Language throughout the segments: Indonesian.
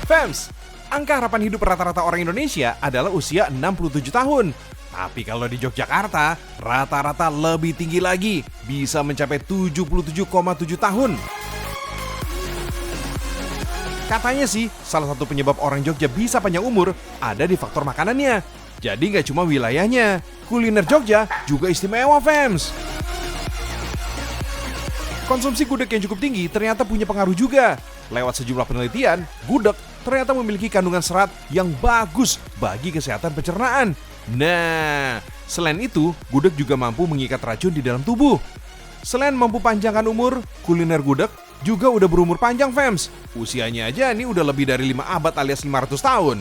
Fams, angka harapan hidup rata-rata orang Indonesia adalah usia 67 tahun. Tapi kalau di Yogyakarta, rata-rata lebih tinggi lagi, bisa mencapai 77,7 tahun. Katanya sih, salah satu penyebab orang Jogja bisa panjang umur ada di faktor makanannya. Jadi nggak cuma wilayahnya, kuliner Jogja juga istimewa, Fams. Konsumsi gudeg yang cukup tinggi ternyata punya pengaruh juga. Lewat sejumlah penelitian, gudeg ternyata memiliki kandungan serat yang bagus bagi kesehatan pencernaan. Nah, selain itu, gudeg juga mampu mengikat racun di dalam tubuh. Selain mampu panjangkan umur, kuliner gudeg juga udah berumur panjang, Fams. Usianya aja nih udah lebih dari 5 abad alias 500 tahun.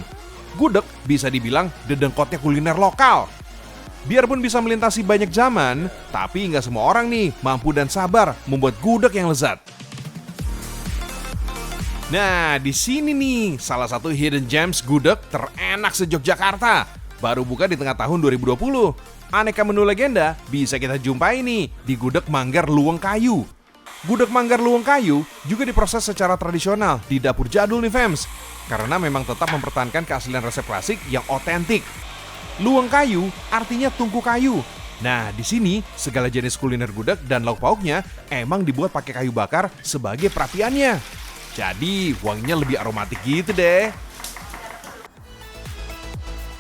Gudeg bisa dibilang dedengkotnya kuliner lokal. Biarpun bisa melintasi banyak zaman, tapi nggak semua orang nih mampu dan sabar membuat gudeg yang lezat. Nah, di sini nih salah satu hidden gems gudeg terenak se-Yogyakarta. Baru buka di tengah tahun 2020. Aneka menu legenda bisa kita jumpai nih di Gudeg Manggar Luweng Kayu. Gudeg Manggar Luweng Kayu juga diproses secara tradisional di dapur jadul nih, Fams. Karena memang tetap mempertahankan keaslian resep klasik yang otentik. Luweng kayu artinya tungku kayu. Nah, di sini segala jenis kuliner gudeg dan lauk pauknya emang dibuat pakai kayu bakar sebagai perapiannya. Jadi, wanginya lebih aromatik gitu deh.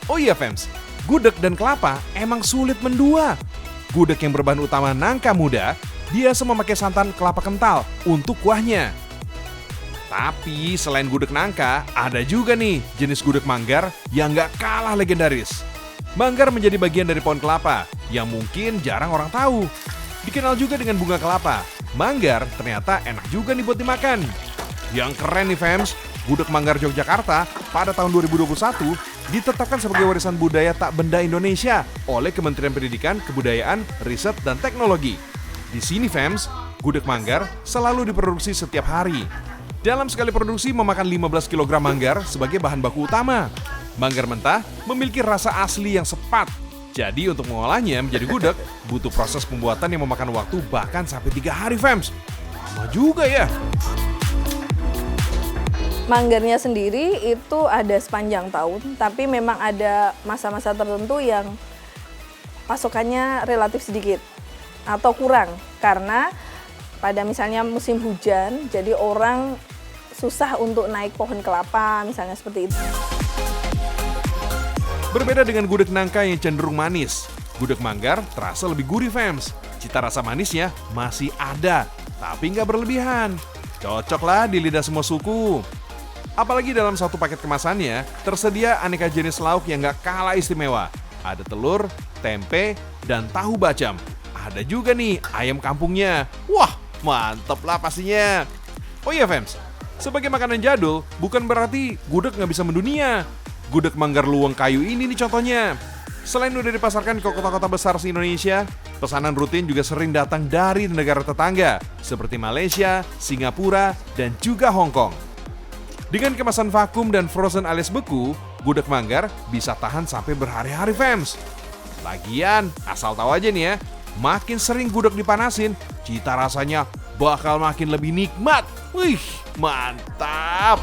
Oh iya, Fams, gudeg dan kelapa emang sulit mendua. Gudeg yang berbahan utama nangka muda biasa memakai santan kelapa kental untuk kuahnya. Tapi selain gudeg nangka, ada juga nih jenis gudeg manggar yang gak kalah legendaris. Manggar menjadi bagian dari pohon kelapa yang mungkin jarang orang tahu. Dikenal juga dengan bunga kelapa, manggar ternyata enak juga nih buat dimakan. Yang keren nih, Fams, Gudeg Manggar Yogyakarta pada tahun 2021 ditetapkan sebagai warisan budaya tak benda Indonesia oleh Kementerian Pendidikan, Kebudayaan, Riset, dan Teknologi. Di sini, Fams, gudeg manggar selalu diproduksi setiap hari. Dalam sekali produksi memakan 15 kg manggar sebagai bahan baku utama. Manggar mentah memiliki rasa asli yang sepat. Jadi untuk mengolahnya menjadi gudeg butuh proses pembuatan yang memakan waktu bahkan sampai 3 hari, Fams. Lama juga ya. Manggarnya sendiri itu ada sepanjang tahun, tapi memang ada masa-masa tertentu yang pasokannya relatif sedikit atau kurang. Karena pada misalnya musim hujan, jadi orang susah untuk naik pohon kelapa, misalnya seperti itu. Berbeda dengan gudeg nangka yang cenderung manis, gudeg manggar terasa lebih gurih, Fams. Cita rasa manisnya masih ada, tapi nggak berlebihan. Cocok lah di lidah semua suku. Apalagi dalam satu paket kemasannya, tersedia aneka jenis lauk yang nggak kalah istimewa. Ada telur, tempe, dan tahu bacem. Ada juga nih ayam kampungnya. Wah, mantep lah pastinya. Oh iya, Fams, sebagai makanan jadul, bukan berarti gudeg nggak bisa mendunia. Gudeg Manggar Luweng Kayu ini nih contohnya. Selain udah dipasarkan ke kota-kota besar se-Indonesia, pesanan rutin juga sering datang dari negara tetangga, seperti Malaysia, Singapura, dan juga Hong Kong. Dengan kemasan vakum dan frozen alias beku, gudeg manggar bisa tahan sampai berhari-hari, Fams. Lagian, asal tahu aja nih ya, makin sering gudeg dipanasin, cita rasanya bakal makin lebih nikmat. Wih, mantap!